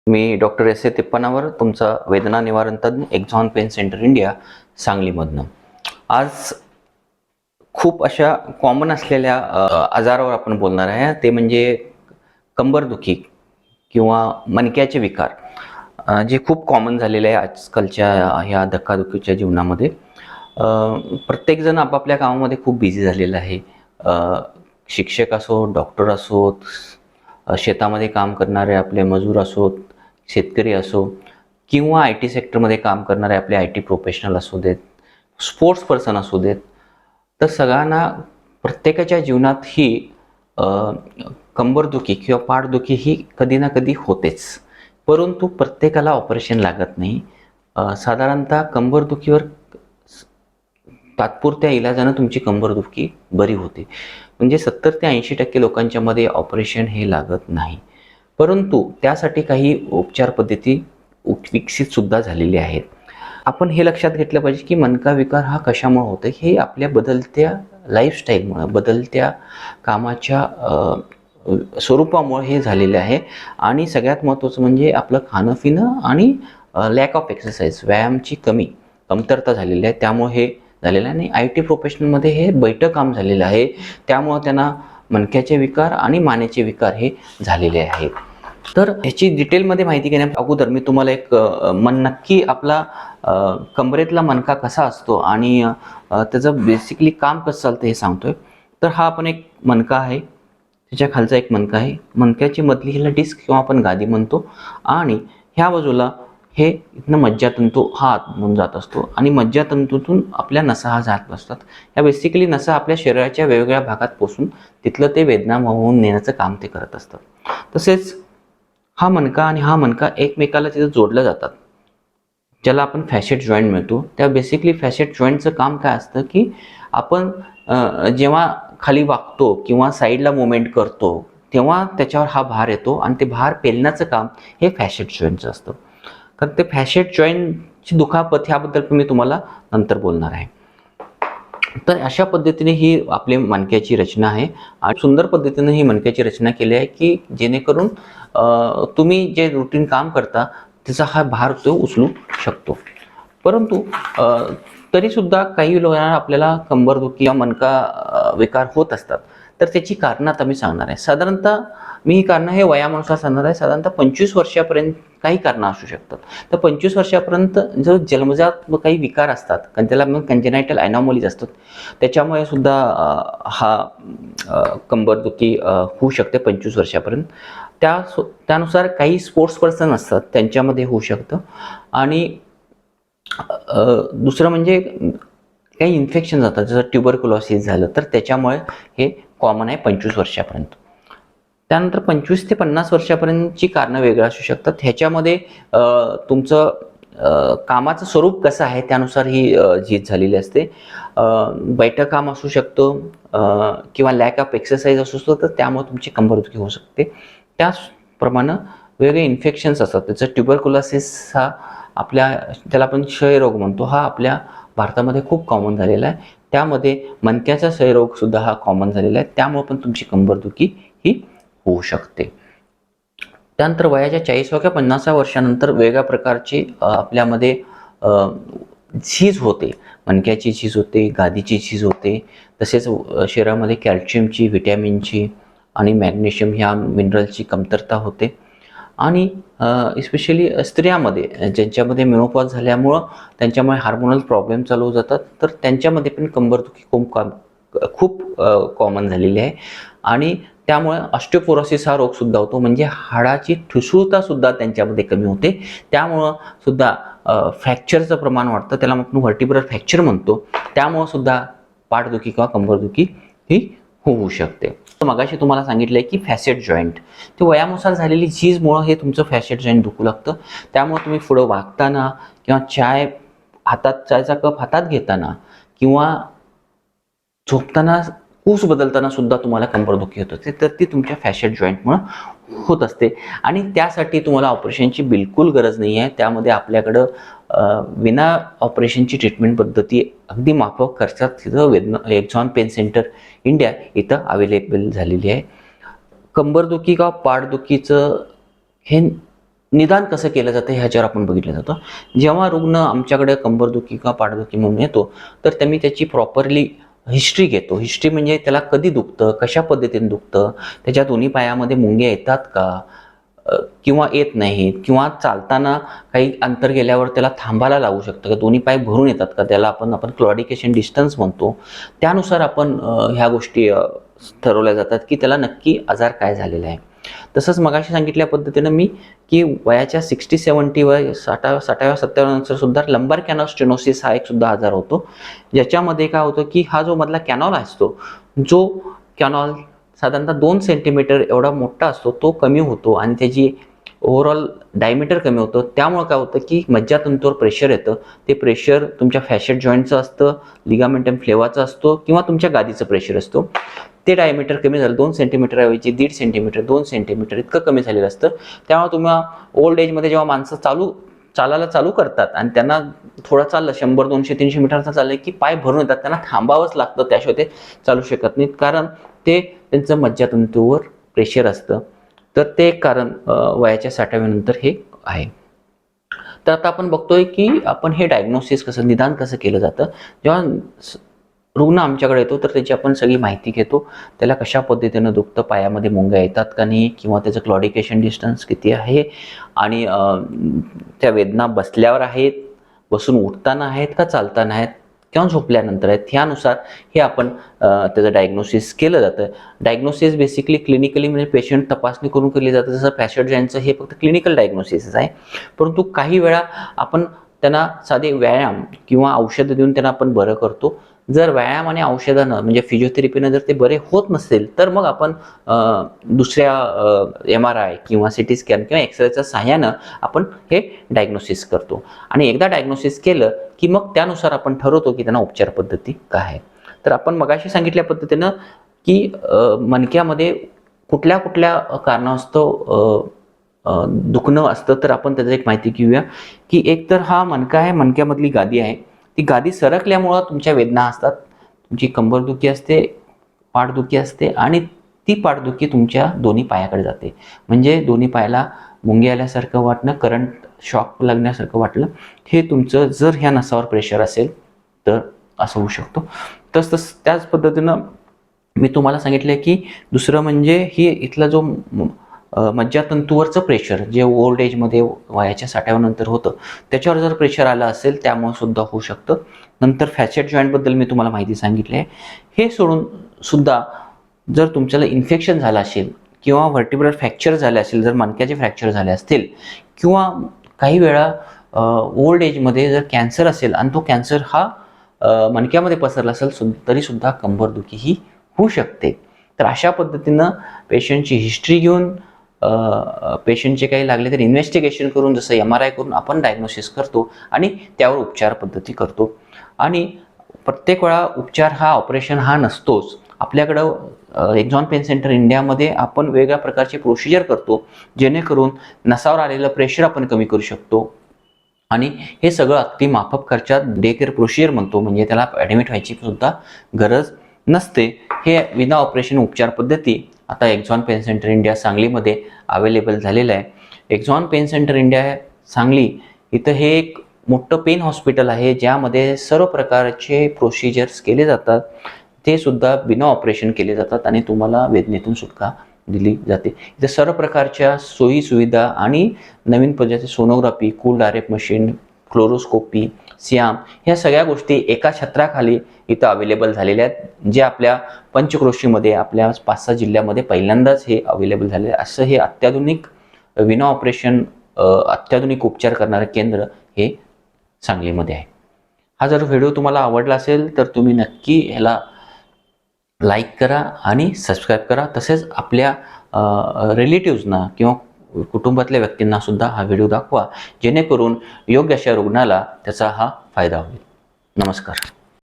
Me doctor S A तिप्पनावर तुमचा वेदना निवारण तज्ञ एक्झॉन पेन सेंटर इंडिया सांगलीमधनं. आज खूप अशा कॉमन असलेल्या आजारावर आपण बोलणार आहे. ते म्हणजे कंबरदुखी किंवा मणक्याचे विकार, जे खूप कॉमन झालेले आहे आजकालच्या ह्या धक्काधुकीच्या जीवनामध्ये. प्रत्येकजण आपापल्या कामामध्ये खूप बिझी झालेला आहे. शिक्षक असो, डॉक्टर असोत, शेतामध्ये काम करणारे आपले मजूर असोत, शेतकरी असो, किंवा आय टी सेक्टरमध्ये काम करणारे आपले आय टी प्रोफेशनल असू देत, स्पोर्ट्स पर्सन असू देत, तर सगळ्यांना प्रत्येकाच्या जीवनात ही कंबरदुखी किंवा पाठदुखी ही कधी ना कधी होतेच. परंतु प्रत्येकाला ऑपरेशन लागत नाही. साधारणतः कंबरदुखीवर तात्पुरत्या इलाजानं तुमची कंबरदुखी बरी होते. म्हणजे 70 ते 80% लोकांच्या मध्ये ऑपरेशन हे लागत नाही. परंतु त्यासाठी काही उपचार पद्धती विकसित सुद्धा झालेली आहेत. आपण हे लक्षात घेतलं पाहिजे की मणका विकार हा कशामुळे होतो. हे आपल्या बदलत्या लाईफस्टाईलमुळे, बदलत्या कामाच्या स्वरूपामुळे हे झालेले आहे. आणि सगळ्यात महत्त्वाचं म्हणजे आपलं खाणं पिणं आणि लॅक ऑफ एक्सरसाइज, व्यायामाची कमतरता झालेली आहे. त्यामुळे हे झालेलं आहे. आणि आय टी प्रोफेशनलमध्ये हे बैठं काम झालेलं आहे. त्यामुळं त्यांना मणक्याचे विकार आणि मानेचे विकार हे झालेले आहेत. तर ह्याची डिटेलमध्ये माहिती घेण्या अगोदर मी तुम्हाला एक नक्की आपला कंबरेतला मणका कसा असतो आणि त्याचं बेसिकली काम कसं चालतं हे सांगतोय. तर हा आपण एक मणका आहे, त्याच्या खालचा एक मणका आहे. मणक्याची मधली ह्याला डिस्क किंवा आपण गादी म्हणतो. आणि ह्या बाजूला हे इथनं मज्जातंतू हा आतून जात असतो आणि मज्जातंतूतून आपल्या नसा हा जात असतात. ह्या बेसिकली नसा आपल्या शरीराच्या वेगवेगळ्या भागात पोसून तिथलं ते वेदना वाहून नेण्याचं काम ते करत असतात. तसेच हा मणका आणि हा मणका एकमेकाला तिथं जोडल्या जातात, ज्याला आपण फॅशेट जॉईंट म्हणतो. त्या बेसिकली फॅशेट जॉईंटचं काम काय असतं की आपण जेव्हा खाली वाकतो किंवा साईडला मुवमेंट करतो तेव्हा त्याच्यावर हा भार येतो आणि ते भार पेलण्याचं काम हे फॅशेट जॉईंटचं असतं. कारण ते फॅशेट जॉईंटची दुखापत ह्याबद्दल मी तुम्हाला नंतर बोलणार आहे. तर अशा पद्धतीने ही आपली मणक्याची रचना आहे आणि सुंदर पद्धतीने ही मणक्याची रचना केली आहे की जेणेकरून तुम्ही जे रुटीन काम करता त्याचा हा भार तो उचलू शकतो. परंतु तरीसुद्धा काही लोकांना आपल्याला कंबरदुखी किंवा मणका विकार होत असतात. तर त्याची कारणं आता मी सांगणार आहे. साधारणतः मी ही कारणं हे वयानुसार सांगणार आहे. साधारणतः 25 वर्षापर्यंत काही कारणं असू शकतात. तर 25 वर्षापर्यंत जो जन्मजात काही विकार असतात, कारण त्याला मग कंजेनायटल ॲनॉमलीज असतात, त्याच्यामुळे सुद्धा हा कंबरदुखी होऊ शकते 25 वर्षापर्यंत. त्यानुसार काही स्पोर्ट्स पर्सन असतात त्यांच्यामध्ये होऊ शकतं. आणि दुसरं म्हणजे काही इन्फेक्शन जातात, जसं ट्युबरक्युलोसिस झालं तर त्याच्यामुळे हे कॉमन आहे 25 वर्षापर्यंत. त्यानंतर 25 ते 50 वर्षापर्यंतची कारणं वेगळी असू शकतात. ह्याच्यामध्ये तुमचं कामाचं स्वरूप कसं आहे त्यानुसार ही झीज झालेली असते. बैठं काम असू शकतं किंवा लॅक ऑफ एक्सरसाइज असू शकतं, तर त्यामुळे तुमची कंबरदुखी होऊ शकते. त्याचप्रमाणे वेगवेगळे इन्फेक्शन्स असतात. त्याचं ट्युबरक्युलोसिस हा त्याला आपण क्षयरोग म्हणतो, हा आपल्या भारतामध्ये खूप कॉमन झालेला आहे. त्यामध्ये मणक्याचा क्षयरोगसुद्धा हा कॉमन झालेला आहे. त्यामुळे पण तुमची कंबरदुखी ही होऊ शकते. त्यानंतर वयाच्या 40व्या किंवा 50व्या वर्षानंतर वेगळ्या प्रकारची आपल्यामध्ये झीज होते. मणक्याची झीज होते, गादीची झीज होते. तसेच शरीरामध्ये कॅल्शियमची, व्हिटॅमिनची आणि मॅग्नेशियम ह्या मिनरलची कमतरता होते. आणि इस्पेशली स्त्रियामध्ये ज्यांच्यामध्ये मेनोपॉज झाल्यामुळं त्यांच्यामुळे हार्मोनल प्रॉब्लेम चालू होत जातात, तर त्यांच्यामध्ये पण कंबरदुखी खूप कॉमन झालेली आहे. आणि त्यामुळे ऑस्टिओपोरोसिस हा रोगसुद्धा होतो, म्हणजे हाडाची ठिसूळतासुद्धा त्यांच्यामध्ये कमी होते. त्यामुळं सुद्धा फ्रॅक्चरचं प्रमाण वाढतं, त्याला आपण व्हर्टिब्रल फ्रॅक्चर म्हणतो. त्यामुळं सुद्धा पाठदुखी किंवा कंबरदुखी ही होऊ शकते. मगाशी तुम्हाला सांगितलंय की फॅसेट जॉईंट, ते वयानुसार झालेली झीजमुळं हे तुमचं फॅसेट जॉईंट दुखू लागतं. त्यामुळे तुम्ही पुढं वागताना किंवा चायचा कप हातात घेताना किंवा झोपताना कूस बदलताना सुद्धा तुम्हाला कंबरदुखी होत असते, तर ती तुमच्या फॅसेट जॉईंटमुळं होत असते. आणि त्यासाठी तुम्हाला ऑपरेशनची बिलकुल गरज नाही आहे. त्यामध्ये आपल्याकडं विना ऑपरेशनची ट्रीटमेंट पद्धती अगदी माफक खर्चात तिथं एक्झॉन पेन सेंटर इंडिया इथं अवेलेबल झालेली आहे. कंबरदुखी किंवा पाठदुखीचं हे निदान कसं केलं जातं ह्याच्यावर आपण बघितलं जातं. जेव्हा रुग्ण आमच्याकडे कंबरदुखी किंवा पाठदुखी म्हणून येतो, तर मी त्याची प्रॉपरली हिस्ट्री घेतो. हिस्ट्री म्हणजे त्याला कधी दुखतं, कशा पद्धतीने दुखतं, त्याच्या दोन्ही पायामध्ये मुंग्या येतात का, किंवा येत नाहीत, किंवा चालताना काही अंतर गेल्यावर त्याला थांबायला लागू शकतं का, दोन्ही पाय भरून येतात का, त्याला आपण क्लॉडिकेशन डिस्टन्स म्हणतो. त्यानुसार आपण ह्या गोष्टी ठरवल्या जातात की त्याला नक्की आजार काय झालेला आहे. तसंच मगाशी सांगितल्या पद्धतीनं मी की वयाच्या 60-70 वय 60व्या नंतर सुद्धा लंबार कॅनॉल स्टेनोसिस हा एक सुद्धा आजार होतो, ज्याच्यामध्ये काय होतं की हा जो मधला कॅनॉल असतो, जो कॅनॉल साधारणतः 2 सेंटीमीटर एवढा मोठा असतो, तो कमी होतो आणि त्याची ओव्हरऑल डायमीटर कमी होतं. त्यामुळे काय होतं की मज्जातंतूवर प्रेशर येतं. ते प्रेशर तुमच्या फॅशेट जॉईंटचं असतं, लिगामेंटम फ्लेवाचा असतो, किंवा तुमच्या गादीचं प्रेशर असतो. ते डायमीटर कमी झालं, 2 सेंटीमीटर ऐवजी 1.5 सेंटीमीटर 2 सेंटीमीटर इतकं कमी झालेलं असतं. त्यामुळे तुम्हाला ओल्ड एजमध्ये जेव्हा माणसं चालायला चालू करतात आणि त्यांना थोडं चाललं 100, 200, 300 मीटरचं चाललं की पाय भरून येतात, त्यांना थांबावंच लागतं, त्याशिवाय ते चालू शकत नाहीत, कारण ते त्यांचं मज्जातंतूवर प्रेशर असतं. तर ते एक कारण वयाच्या 60व्या नंतर हे आहे. तर आता आपण बघतोय की आपण हे डायग्नोसिस कसं, निदान कसं केलं जातं. जेव्हा रुग्ण आमच्याकडे येतो तर त्याची आपण सगळी माहिती घेतो. त्याला कशा पद्धतीनं दुखतं, पायामध्ये मुंग्या येतात का नाही, किंवा त्याचं क्लॉडिकेशन डिस्टन्स किती आहे, आणि त्या वेदना बसल्यावर आहेत, बसून उठताना आहेत का चालताना आहेत, किंवा झोपल्यानंतर आहेत, ह्यानुसार हे आपण त्याचं डायग्नोसिस केलं जातं. डायग्नोसिस बेसिकली क्लिनिकली म्हणजे पेशंट तपासणी करून केली जातं. जसं फॅशेट जॉईंटचं हे फक्त क्लिनिकल डायग्नोसिस आहे. परंतु काही वेळा आपण त्यांना साधे व्यायाम किंवा औषधं देऊन त्यांना आपण बरं करतो. जर व्यायाम आणि औषधानं म्हणजे फिजिओथेरपीनं जर ते बरे होत नसेल, तर मग आपण दुसऱ्या MRI किंवा CT स्कॅन किंवा एक्सरेच्या सहाय्यानं आपण हे डायग्नोसिस करतो. आणि एकदा डायग्नोसिस केलं की मग त्यानुसार आपण ठरवतो की त्यांना उपचार पद्धती काय आहे. तर आपण मगाशी सांगितल्या पद्धतीनं की मणक्यामध्ये कुठल्या कुठल्या कारणास्तव दुखणं असतं, तर आपण त्याची एक माहिती घेऊया. की एक तर हा मणका आहे, मणक्यामधली गादी आहे, ती गादी सरकल्यामुळं तुमच्या वेदना असतात. तुमची कंबरदुखी असते, पाठदुखी असते, आणि ती पाठदुखी तुमच्या दोन्ही पायाकडे जाते. म्हणजे दोन्ही पायाला मुंग्या आल्यासारखं वाटणं, करंट शॉक लागण्यासारखं वाटलं, हे तुमचं जर ह्या नसावर प्रेशर असेल तर असं होऊ शकतो. त्याच पद्धतीनं मी तुम्हाला सांगितलं की दुसरं म्हणजे ही इथला जो मज्जातंतूवरचं प्रेशर जे ओल्ड एजमध्ये वयाच्या 60व्या नंतर होतं, त्याच्यावर जर प्रेशर आलं असेल त्यामुळे सुद्धा होऊ शकतं. नंतर फॅशेट जॉईंटबद्दल मी तुम्हाला माहिती सांगितली आहे. हे सोडून सुद्धा जर तुमच्याला इन्फेक्शन झालं असेल किंवा व्हर्टिब्रल फ्रॅक्चर झाले असेल, जर मणक्याचे फ्रॅक्चर झाले असतील, किंवा काही वेळा ओल्ड एजमध्ये जर कॅन्सर असेल आणि तो कॅन्सर हा मणक्यामध्ये पसरला असेल, तरीसुद्धा कंबरदुखी ही होऊ शकते. तर अशा पद्धतीनं पेशंटची हिस्ट्री घेऊन पेशंटचे काही लागले तर इन्व्हेस्टिगेशन करून, जसं MRI करून आपण डायग्नोसिस करतो आणि त्यावर उपचार पद्धती करतो. आणि प्रत्येक वेळा उपचार हा ऑपरेशन हा नसतोच. आपल्याकडं एक्झॉन पेन सेंटर इंडियामध्ये आपण वेगवेगळ्या प्रकारचे प्रोसिजर करतो, जेणेकरून नसावर आलेलं प्रेशर आपण कमी करू शकतो. आणि हे सगळं अगदी माफक खर्चात डे केअर प्रोसिजर म्हणतो, म्हणजे त्याला ॲडमिट व्हायची सुद्धा गरज नसते. हे विना ऑपरेशन उपचार पद्धती आता एक्झॉन पेन सेंटर इंडिया सांगलीमध्ये अवेलेबल झालेलं आहे. एक्झॉन पेन सेंटर इंडिया सांगली इथं हे एक मोठं पेन हॉस्पिटल आहे, ज्यामध्ये सर्व प्रकारचे प्रोसिजर्स केले जातात. ते सुद्धा बिना ऑपरेशन केले जातात आणि तुम्हाला वेदनेतून सुटका दिली जाते. इथे सर्व प्रकारच्या सोयी सुविधा आणि नवीन पद्धतीचे sonography, cooled RF machine, fluoroscopy, SIAM, ह्या सगळ्या गोष्टी एका छत्राखाली इथं अवेलेबल झालेल्या आहेत, जे आपल्या पंचक्रोशीमध्ये आपल्या 5-6 जिल्ह्यामध्ये पहिल्यांदाच हे अवेलेबल झाले. असं हे अत्याधुनिक विना ऑपरेशन अत्याधुनिक उपचार करणारं केंद्र हे सांगलीमध्ये आहे. हा जर व्हिडिओ तुम्हाला आवडला असेल तर तुम्ही नक्की ह्याला लाईक करा आणि सबस्क्राईब करा. तसेच आपल्या रिलेटिव्हजना किंवा कुटुंबातल्या व्यक्तींना सुद्धा हा व्हिडिओ दाखवा, जेणेकरून योग्य अशा रुग्णाला त्याचा हा फायदा होईल. नमस्कार.